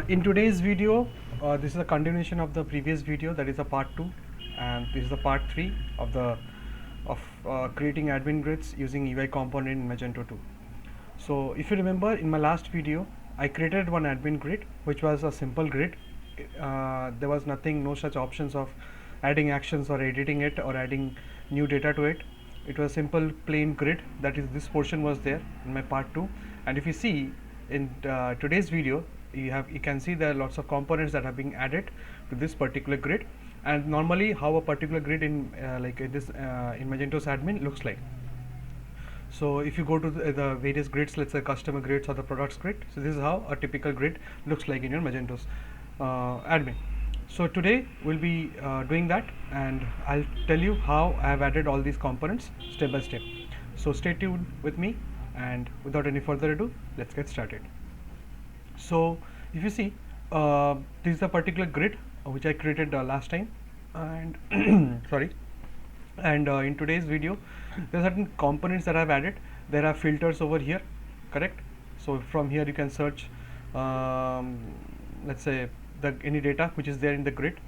In today's video, this is a continuation of the previous video, that is a part 2, and this is the part 3 of the creating admin grids using UI component in Magento 2. So if you remember, in my last video I created one admin grid which was a simple grid. There was nothing, no such options of adding actions or editing it or adding new data to it. It was simple plain grid. That is, this portion was there in my part 2, and if you see in today's video, you can see there are lots of components that are being added to this particular grid, and normally how a particular grid in in Magento's admin looks like. So if you go to the various grids, let's say customer grids or the products grid, so this is how a typical grid looks like in your Magento's admin. So today we'll be doing that, and I'll tell you how I have added all these components step by step. So stay tuned with me, and without any further ado, let's get started. So if you see, this is a particular grid which I created last time, and sorry, and in today's video there are certain components that I've added. There are filters over here, correct? So from here you can search let's say any data which is there in the grid,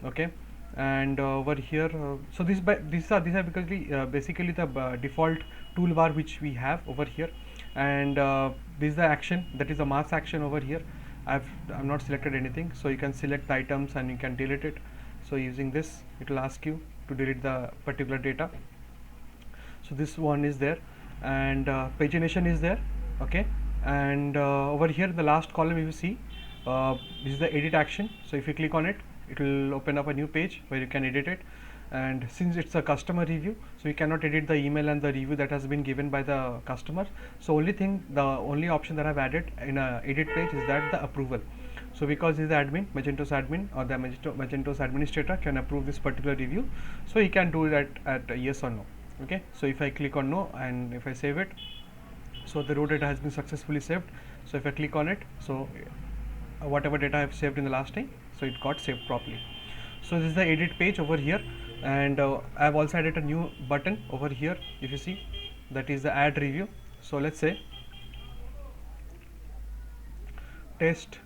okay? And over here, so these are basically the default toolbar which we have over here, and this is the action, that is a mass action over here. I've not selected anything, so you can select the items and you can delete it. So using this, it will ask you to delete the particular data. So this one is there, and pagination is there, okay? And over here in the last column, you see this is the edit action. So if you click on it, it will open up a new page where you can edit it. And since it's a customer review, so you cannot edit the email and the review that has been given by the customer. So the only option that I've added in a edit page is that the approval. So because he's the admin, Magento's admin, or the Magento's administrator can approve this particular review, so he can do that at yes or no. Okay, so if I click on no and if I save it, so the raw data has been successfully saved. So if I click on it, so whatever data I have saved in the last time, so it got saved properly. So this is the edit page over here, and I have also added a new button over here. If you see, that is the add review. So let's say test,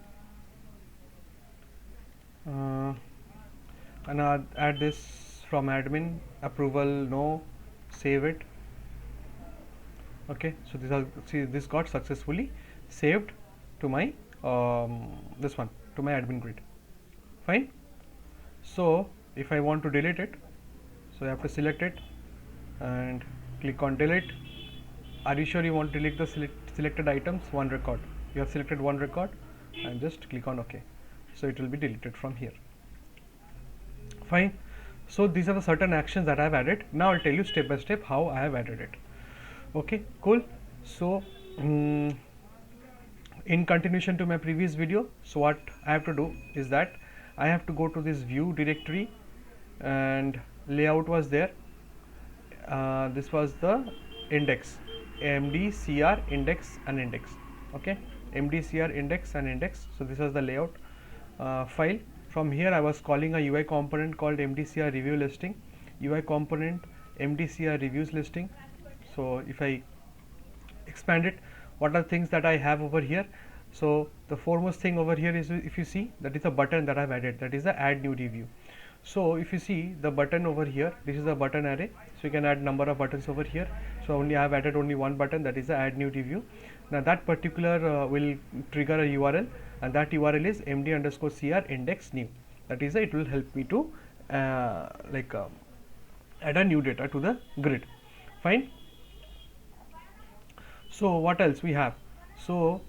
and I'll add this from admin, approval no, save it. Okay, so this got successfully saved to my this one, to my admin grid. Fine. So if I want to delete it, so I have to select it and click on delete. Are you sure you want to delete the selected items? One record. You have selected one record, and just click on OK. So it will be deleted from here. Fine. So these are the certain actions that I have added. Now I'll tell you step by step how I have added it. Okay, cool. So in continuation to my previous video, so what I have to do is that I have to go to this view directory, and layout was there. This was the index, MDCR index and index. Okay, MDCR index and index. So this was the layout file. From here I was calling a UI component called MDCR review listing, UI component MDCR reviews listing. So if I expand it, what are things that I have over here? So the foremost thing over here is, if you see, that is a button that I've added, that is the add new review. So if you see the button over here, this is the button array, so you can add number of buttons over here. So only I have added only one button, that is the add new review. Now that particular will trigger a URL, and that URL is md_cr index new. That is, it will help me to add a new data to the grid. Fine. So what else we have? So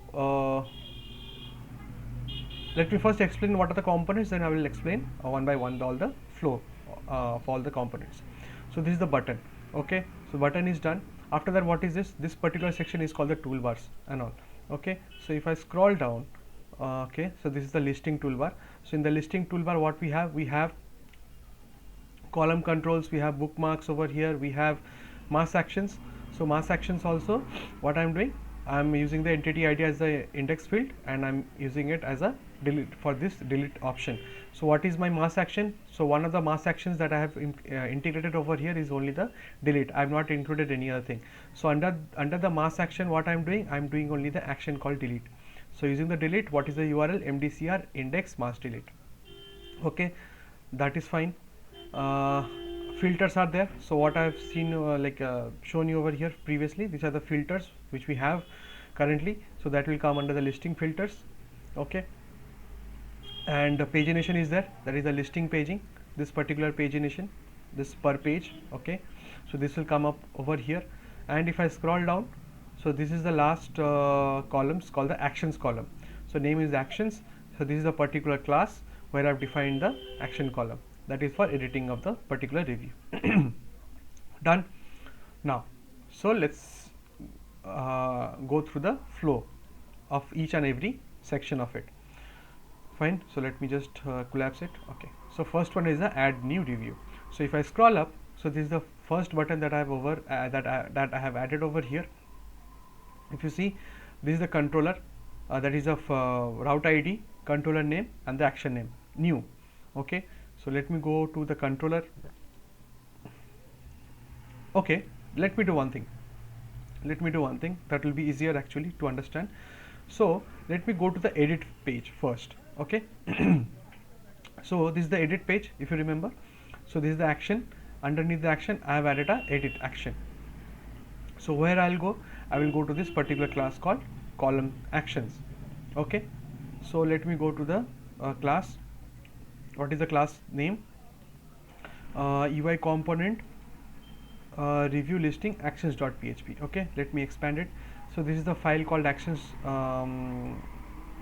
let me first explain what are the components, then I will explain one by one all the flow of all the components. So this is the button. Okay, so button is done. After that, what is this? This particular section is called the toolbars and all. Okay, so if I scroll down, okay, so this is the listing toolbar. So in the listing toolbar, what we have column controls, we have bookmarks over here, we have mass actions. So mass actions also, what I'm doing, I'm using the entity ID as the index field, and I'm using it as a delete for this delete option. So what is my mass action? So one of the mass actions that I have integrated over here is only the delete. I have not included any other thing. So under the mass action, what I'm doing only the action called delete. So using the delete, what is the URL? mdcr index mass delete. Okay, that is fine. uh, Filters are there. So what I have seen, shown you over here previously, these are the filters which we have currently, so that will come under the listing filters. Okay, and pagination is there, that is the listing paging, this particular pagination, this per page. Okay, so this will come up over here, and if I scroll down, so this is the last columns called the actions column. So name is actions. So this is the particular class where I've defined the action column, that is for editing of the particular review. Done. Now, so let's go through the flow of each and every section of it. Fine. So let me just collapse it. Okay, so first one is the add new review. So if I scroll up, so this is the first button that I have over that I have added over here. If you see, this is the controller, that is of route ID, controller name, and the action name, new. Okay, so let me go to the controller. Okay, let me do one thing that will be easier actually to understand. So let me go to the edit page first. Okay, so this is the edit page, if you remember. So this is the action. Underneath the action, I have added a edit action. So where I'll go, I will go to this particular class called column actions. Okay, so let me go to the class. What is the class name? UI component review listing actions.php. Okay, let me expand it. So this is the file called actions,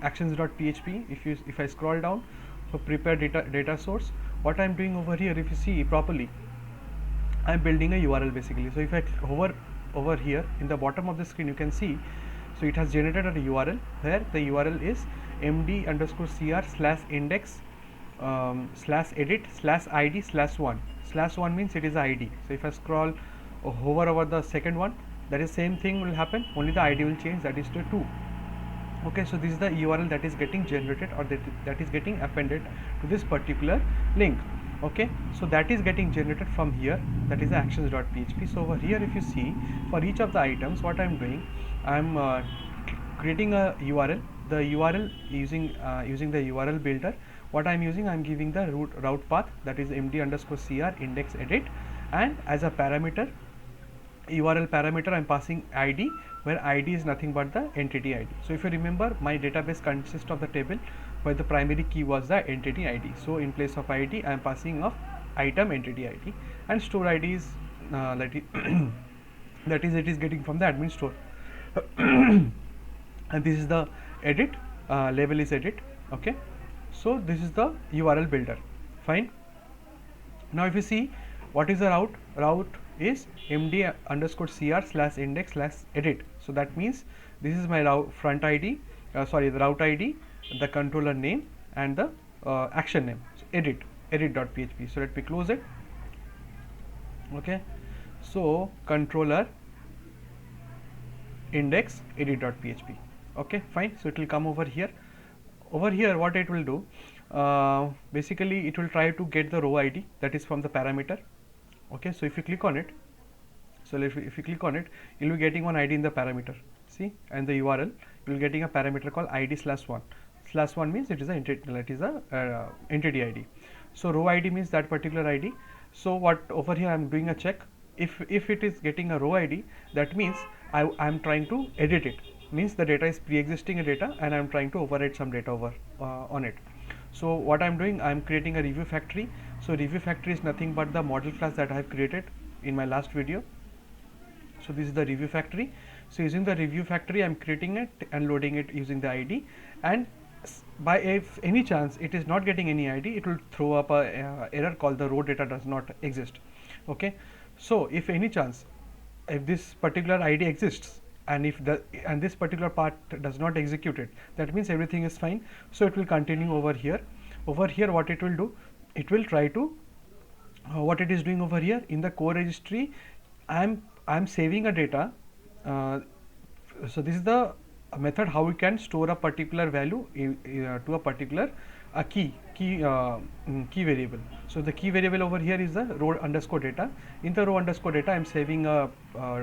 actions.php. If I scroll down, so prepare data source, what I'm doing over here, if you see properly, I'm building a URL basically. So if I hover over here in the bottom of the screen, you can see, so it has generated a URL where the URL is md_cr/index /edit/id/1. /1 means it is ID. So if I scroll or hover over the second one, that is same thing will happen, only the ID will change, that is to 2. Okay, so this is the URL that is getting generated, or that is getting appended to this particular link. Okay, so that is getting generated from here, that is the actions.php. So over here, if you see, for each of the items, what I'm doing, I'm creating a URL. The URL using the URL builder, what I'm using, I'm giving the route path, that is md_cr index edit, and as a parameter, URL parameter, I'm passing ID, where ID is nothing but the entity ID. So if you remember, my database consists of the table where the primary key was the entity ID. So in place of ID, I am passing of item entity ID, and store ID is that is it is getting from the admin store. And this is the edit, label is edit. Okay, so this is the URL builder. Fine. Now if you see, what is the route? Route is md_cr/index/edit. So that means this is my route front ID, the route ID, the controller name, and the action name. So edit.php. So let me close it. Okay, so controller index edit.php. Okay, fine. So it will come over here. Over here, what it will do, basically it will try to get the row ID, that is from the parameter. Okay, so if you click on it, so if you click on it, you will be getting one ID in the parameter. See, and the URL, you will getting a parameter called ID/1. /1 means it is a entity ID. So row ID means that particular ID. So what over here, I'm doing a check. If it is getting a row ID, that means I am trying to edit it. Means the data is pre-existing data, and I am trying to override some data over on it. So what I am doing, I am creating a review factory. So review factory is nothing but the model class that I have created in my last video. So this is the review factory. So using the review factory, I am creating it and loading it using the ID, and by if any chance it is not getting any ID, it will throw up a error called the row data does not exist. Okay, so if any chance, if this particular ID exists, and if this particular part does not execute it, that means everything is fine. So it will continue over here. Over here, what it will do, it will try to what it is doing over here in the core registry, I'm saving a data. So this is the method how we can store a particular value to a particular key variable. So the key variable over here is the row_data. In the row_data, I'm saving a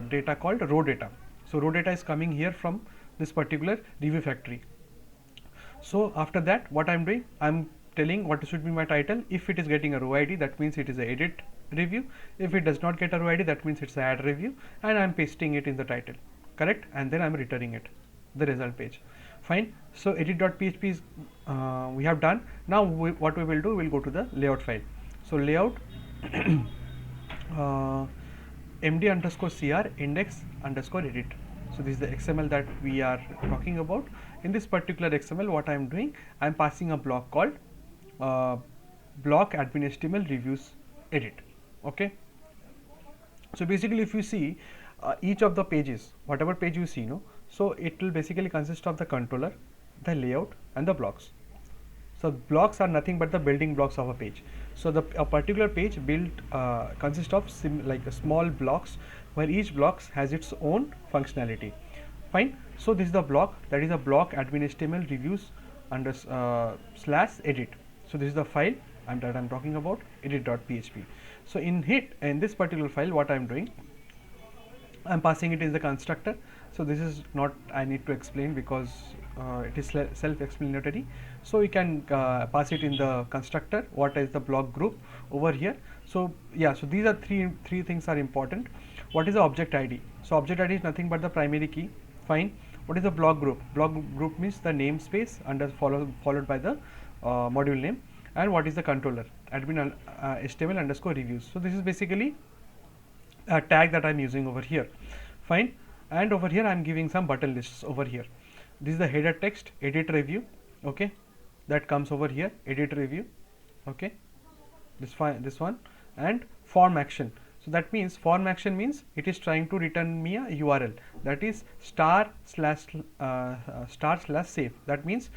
data called row data. So row data is coming here from this particular review factory. So after that, what I'm doing, I'm telling what should be my title. If it is getting a row ID, that means it is a edit review. If it does not get a row ID, that means it's a add review, and I'm pasting it in the title, correct? And then I'm returning it, the result page. Fine. So edit.php is we have done. Now what we will do, we'll go to the layout file. So layout md underscore cr index underscore edit. So this is the XML that we are talking about. In this particular XML, what I am doing, I am passing a block called block admin HTML reviews edit. Okay. So basically, if you see each of the pages, whatever page you see, no, so it will basically consist of the controller, the layout, and the blocks. So blocks are nothing but the building blocks of a page. So a particular page built consists of like small blocks, where each block has its own functionality. Fine. So this is the block, that is a block admin HTML reviews under slash edit. So this is the file that I'm talking about, edit.php. So in this particular file, what I'm doing, I'm passing it in the constructor. So this is not I need to explain, because it is self-explanatory. So we can pass it in the constructor. What is the block group over here? So yeah, so these are three things are important. What is the object ID? So object ID is nothing but the primary key. Fine. What is the block group? Block group means the namespace followed by the module name. And what is the controller? Admin HTML underscore reviews. So this is basically a tag that I'm using over here. Fine. And over here I'm giving some button lists over here. This is the header text, edit review. Okay, that comes over here, edit review. Okay, this one, and form action. So that means form action means it is trying to return me a URL, that is star slash save. That means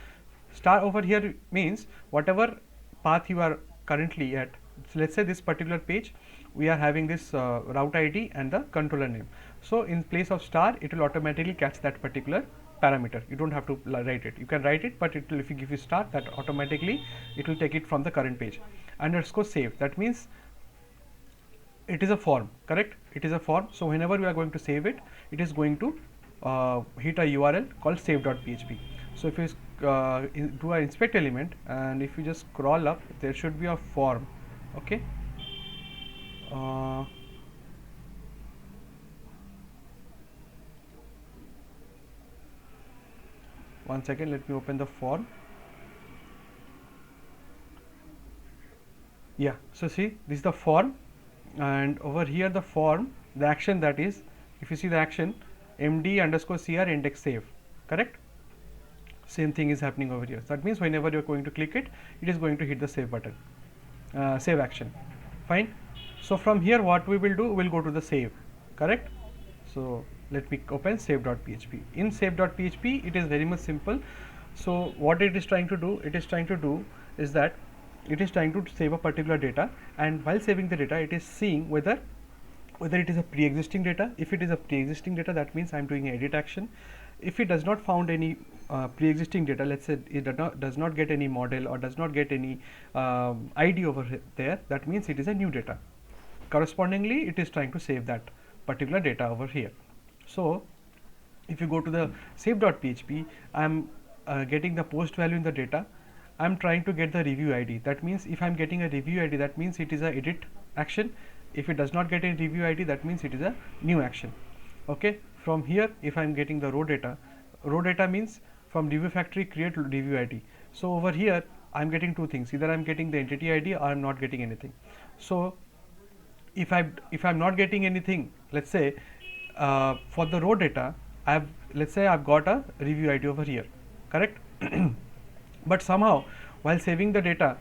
star over here means whatever path you are currently at. So let's say this particular page, we are having this route ID and the controller name. So in place of star, it will automatically catch that particular parameter. You don't have to write it. You can write it, but it will, if you give you star, that automatically it will take it from the current page. Underscore save. That means it is a form, correct? It is a form. So whenever we are going to save it, it is going to hit a URL called save.php. So if you do an inspect element, and if you just scroll up, there should be a form. Okay. One second, let me open the form. Yeah, so see, this is the form, and over here the form, the action, that is, if you see the action, md underscore cr index save, correct? Same thing is happening over here. So that means whenever you're going to click it, it is going to hit the save button, save action. Fine. So from here, what we will do, we'll go to the save, correct? So let me open save.php. In save.php, it is very much simple. So what it is trying to do, is that it is trying to save a particular data, and while saving the data, it is seeing whether it is a pre-existing data. If it is a pre-existing data, that means I'm doing an edit action. If it does not found any pre-existing data, let's say it does not get any model or does not get any ID over there, that means it is a new data. Correspondingly, it is trying to save that particular data over here. So if you go to the save.php, I'm getting the post value in the data. I'm trying to get the review ID. That means if I'm getting a review ID, that means it is a edit action. If it does not get a review ID, that means it is a new action. Okay. From here, if I'm getting the raw data means from review factory create review ID. So over here, I'm getting two things. Either I'm getting the entity ID or I'm not getting anything. So if I'm not getting anything, let's say for the raw data, let's say I've got a review ID over here, correct? But somehow while saving the data,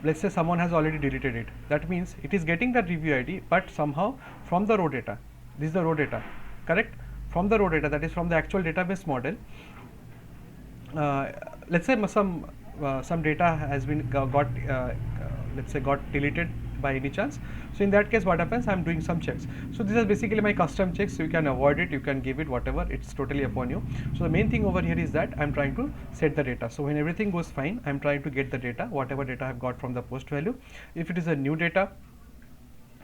let's say someone has already deleted it. That means it is getting that review ID, but somehow from the raw data, this is the raw data, correct? From the raw data, that is from the actual database model, let's say some data has been let's say got deleted by any chance. So in that case, what happens, I'm doing some checks. So this is basically my custom checks. So you can avoid it, you can give it, whatever, it's totally upon you. So the main thing over here is that I'm trying to set the data. So when everything goes fine, I'm trying to get the data, whatever data I've got from the post value. If it is a new data,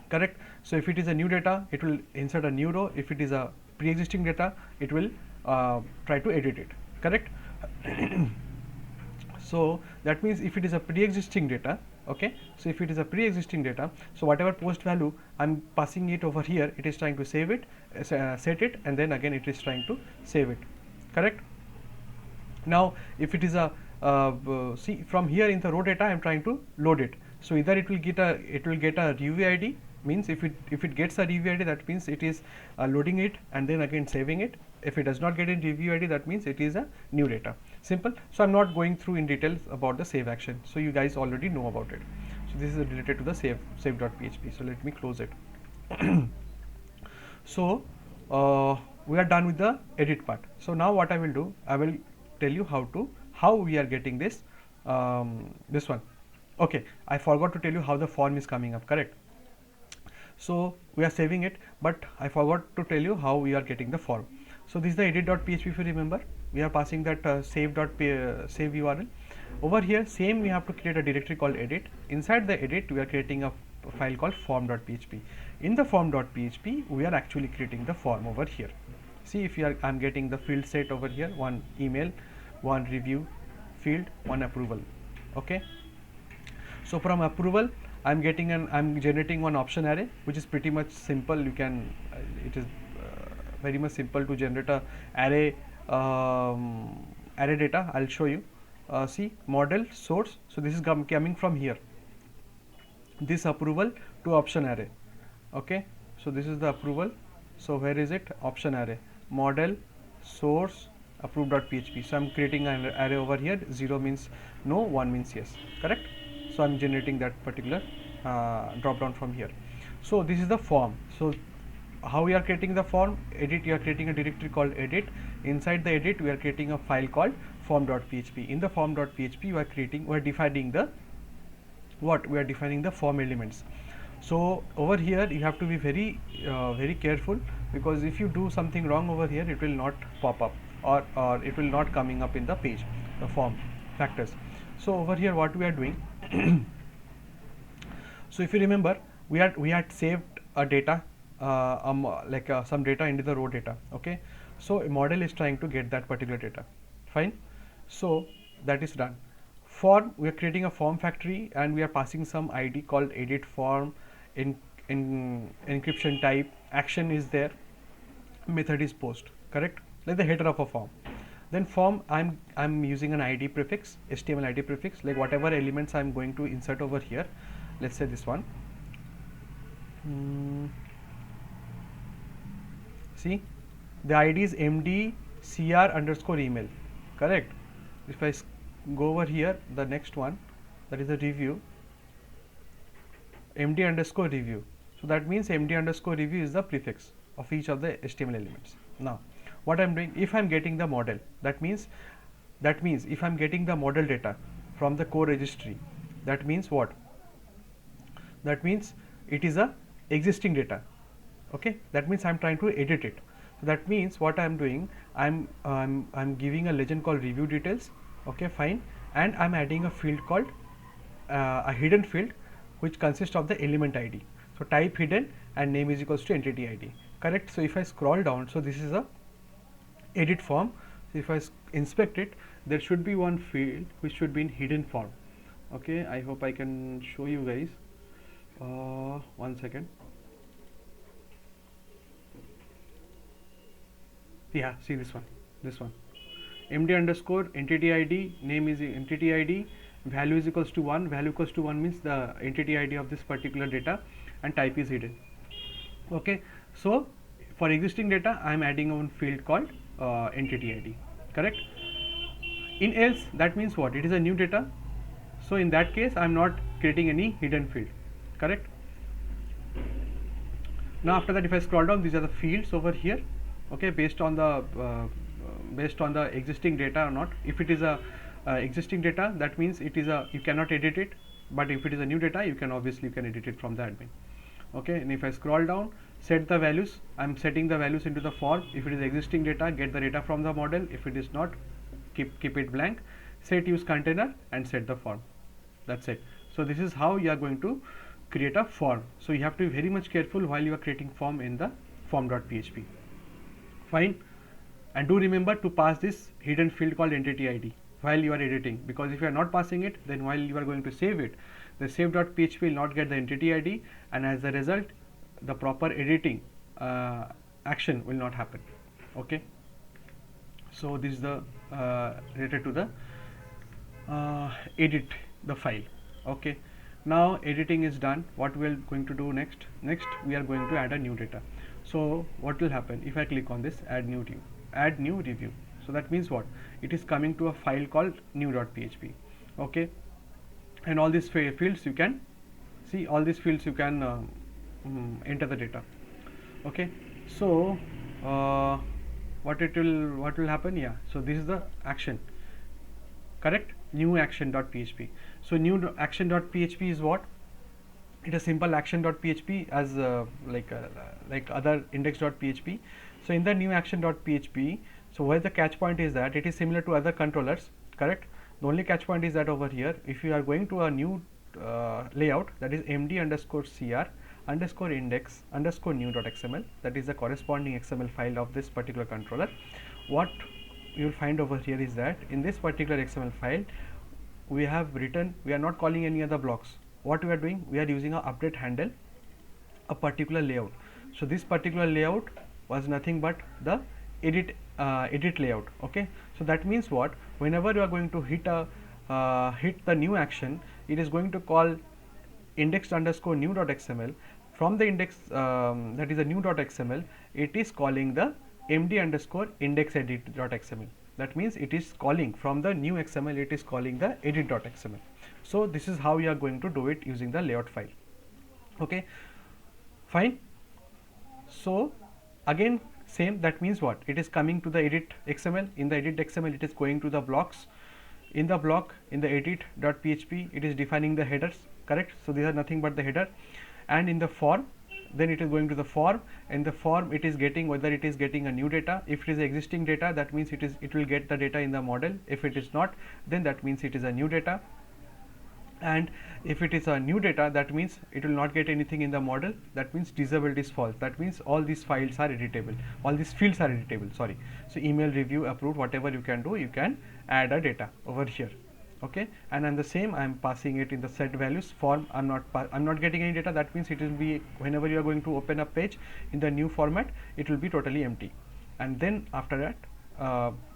correct? So if it is a new data, it will insert a new row. If it is a pre-existing data, it will try to edit it, correct? So that means if it is a pre-existing data, okay, so if it is a pre-existing data, so whatever post value I'm passing it over here, it is trying to save it, set it, and then again it is trying to save it, correct? Now if it is a see, from here in the row data I'm trying to load it, so either it will get a review ID, means if it gets a review ID, that means it is loading it and then again saving it. If it does not get a review ID, that means it is a new data. Simple. So I'm not going through in details about the save action, so you guys already know about it. So this is related to the save.php. So let me close it. So we are done with the edit part. So now what I will do, I will tell you how we are getting this this one. Okay, I forgot to tell you how the form is coming up, correct? So we are saving it, but I forgot to tell you how we are getting the form. So this is the edit.php. If you remember, we are passing that save URL. Over here, same, we have to create a directory called edit. Inside the edit, we are creating a file called form.php. In the form.php, we are actually creating the form over here. See, if you are, I'm getting the field set over here, one email, one review field, one approval. Okay. So from approval, I'm generating one option array, which is pretty much simple. You can, it is very much simple to generate a array array data. I'll show you. See, model source. So this is coming from here. This approval to option array. Okay. So this is the approval. So where is it? Option array. Model source approve.php. So I'm creating an array over here. 0 means no, 1 means yes. Correct. So I'm generating that particular drop down from here. So this is the form. So how we are creating the form? Edit, you are creating a directory called edit. Inside the edit, we are creating a file called form.php. In the form.php, we are defining the what? We are defining the form elements. So over here, you have to be very very careful, because if you do something wrong over here, it will not pop up, or it will not coming up in the page, the form factors. So over here, what we are doing, so if you remember, we had saved a data, some data into the row data. Okay, so a model is trying to get that particular data. Fine. So that is done. Form, we are creating a form factory, and we are passing some ID called edit form. In encryption type, action is there, method is post, correct, like the header of a form. Then form, I'm using an ID prefix, HTML ID prefix, like whatever elements I'm going to insert over here. Let's say this one. See, the ID is mdcr_email, correct. If I go over here, the next one, that is a review, md_review. So that means md_review is the prefix of each of the HTML elements. Now what I'm doing, if I'm getting the model, that means if I'm getting the model data from the core registry, that means what? That means it is a existing data. Okay, that means I'm trying to edit it. So that means what I'm doing, I'm giving a legend called review details. Okay, fine, and I'm adding a field called a hidden field, which consists of the element ID. So type hidden and name is equals to entity ID, correct. So if I scroll down, so this is a edit form. So if I inspect it, there should be one field which should be in hidden form. Okay, I hope I can show you guys. 1 second. Yeah, see this one, md_entity ID, name is entity ID, value is equals to 1, value equals to 1 means the entity ID of this particular data, and type is hidden. Okay, so for existing data, I am adding one field called entity ID, correct. In else, that means what? It is a new data. So in that case, I am not creating any hidden field, correct. Now after that, if I scroll down, these are the fields over here. Okay, based on the existing data or not. If it is a existing data, that means it is a, you cannot edit it. But if it is a new data, you can edit it from the admin. Okay, and if I scroll down, set the values, I'm setting the values into the form. If it is existing data, get the data from the model. If it is not, keep it blank. Set use container and set the form. That's it. So this is how you are going to create a form. So you have to be very much careful while you are creating form in the form.php. Fine. And do remember to pass this hidden field called entity ID. while you are editing, because if you are not passing it, then while you are going to save it, the save.php will not get the entity id, and as a result the proper editing action will not happen. Okay, so this is the related to the edit the file. Okay, now editing is done. What we are going to do next? Next we are going to add a new data. So what will happen if I click on this add new review? So that means what? It is coming to a file called new.php. Okay, and all these fields you can see, all these fields you can enter the data. Okay, so what will happen? Yeah, so this is the action, correct? New action.php. So new action.php is what? It is simple action.php as like other index.php. So in the new action.php, so where the catch point is that it is similar to other controllers, correct? The only catch point is that over here, if you are going to a new layout, that is md underscore cr underscore index underscore new.xml, that is the corresponding XML file of this particular controller. What you will find over here is that in this particular XML file we have written, we are not calling any other blocks. What we are doing, we are using a update handle a particular layout. So this particular layout was nothing but the edit layout. Okay, so that means what? Whenever you are going to hit the new action, it is going to call index underscore new.xml. From the index that is a new.xml, it is calling the md underscore index edit.xml. That means it is calling from the new XML, it is calling the edit.xml. So this is how you are going to do it using the layout file. Okay, fine. So again same, that means what? It is coming to the edit XML. In the edit XML, it is going to the blocks. In the block, in the edit.php, it is defining the headers, correct? So these are nothing but the header. And in the form, then it is going to the form. In the form, it is getting whether it is getting a new data. If it is existing data, that means it will get the data in the model. If it is not, then that means it is a new data. And if it is a new data, that means it will not get anything in the model. That means disabled is false. That means all these files are editable, all these fields are editable, sorry. So email, review, approved, whatever you can do, you can add a data over here. Okay, and I'm the same, I'm passing it in the set values form. I'm not getting any data. That means it will be, whenever you are going to open a page in the new format, it will be totally empty. And then after that,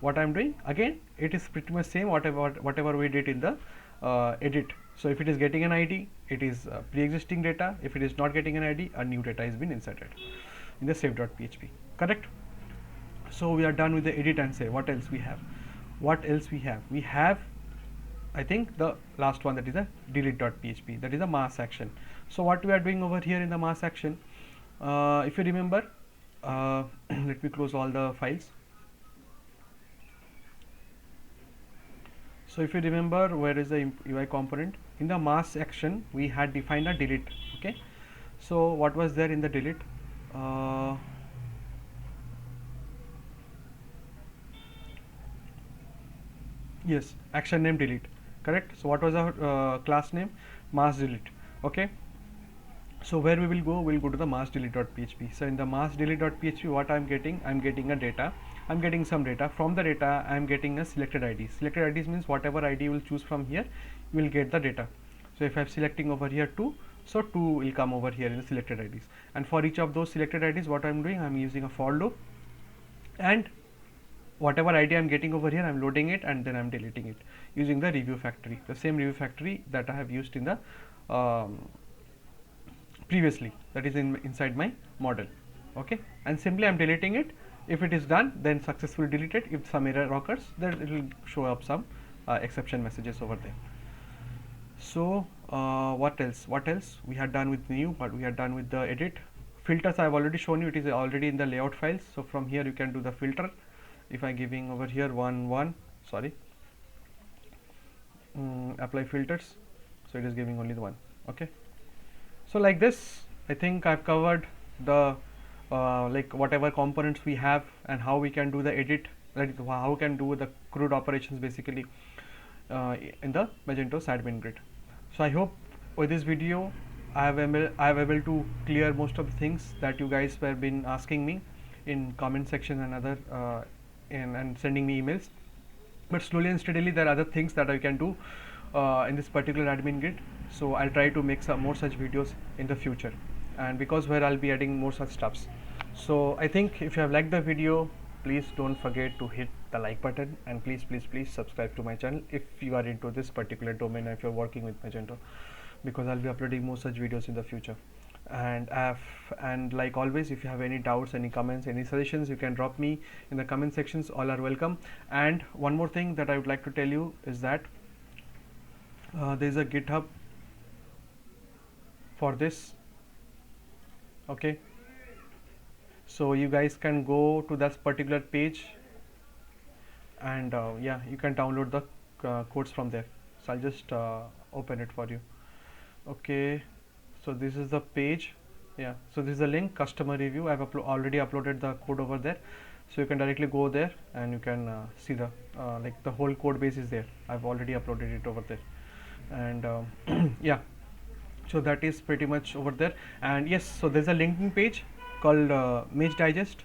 what I'm doing, again it is pretty much same whatever we did in the edit. So if it is getting an ID, it is pre-existing data. If it is not getting an ID, a new data has been inserted in the save.php, correct? So we are done with the edit and save. What else we have? We have, I think, the last one, that is a delete.php, that is a mass action. So what we are doing over here in the mass action, if you remember, let me close all the files. So if you remember, where is the UI component? In the mass action, we had defined a delete. Okay, so what was there in the delete? Yes, action name delete, correct? So what was our class name? Mass delete. Okay, so where we will go? We'll go to the mass delete.php. So in the mass delete.php, what I'm getting a data. I'm getting some data. From the data, I'm getting a selected ID. Selected IDs means whatever ID you will choose from here, you will get the data. So if I'm selecting over here 2, so 2 will come over here in the selected IDs. And for each of those selected IDs, what I'm doing, I'm using a for loop, and whatever ID I'm getting over here, I'm loading it and then I'm deleting it using the review factory, the same review factory that I have used in the previously, that is inside my model. Okay, and simply I'm deleting it. If it is done, then successfully deleted. If some error occurs, then it will show up some exception messages over there. So what else we had done with new, what we had done with the edit. Filters I have already shown you, it is already in the layout files. So from here you can do the filter. If I giving over here apply filters, so it is giving only the one. Okay, so like this, I think I've covered the like whatever components we have and how we can do the edit, like how we can do the CRUD operations basically in the Magento admin grid. So I hope with this video I have able to clear most of the things that you guys were been asking me in comment section and other and sending me emails. but slowly and steadily there are other things that I can do in this particular admin grid. So I'll try to make some more such videos in the future, and because where I'll be adding more such stuffs. So I think if you have liked the video, please don't forget to hit the like button, and please subscribe to my channel if you are into this particular domain, if you're working with Magento, because I'll be uploading more such videos in the future. And like always, if you have any doubts, any comments, any suggestions, you can drop me in the comment sections. All are welcome. And one more thing that I would like to tell you is that there is a GitHub for this. Okay, so you guys can go to that particular page, and yeah, you can download the codes from there. So I'll just open it for you. Okay, so this is the page. Yeah, so this is the link, customer review. I've already uploaded the code over there, so you can directly go there and you can see the like the whole code base is there. I've already uploaded it over there, and yeah, so that is pretty much over there. And yes, so there's a linking page called Mage Digest.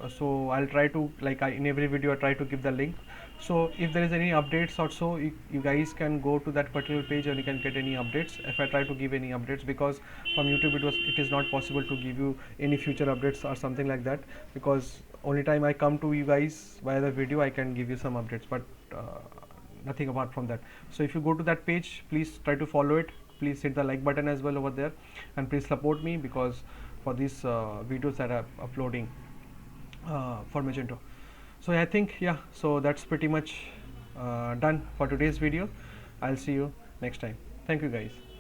So I'll try to, like, in every video I try to give the link. So if there is any updates also, you guys can go to that particular page and you can get any updates if I try to give any updates, because from YouTube it is not possible to give you any future updates or something like that, because only time I come to you guys via the video I can give you some updates, but nothing apart from that. So if you go to that page, please try to follow it, please hit the like button as well over there, and please support me, because for these videos that I'm uploading for Magento. So I think, yeah, so that's pretty much done for today's video. I'll see you next time. Thank you guys.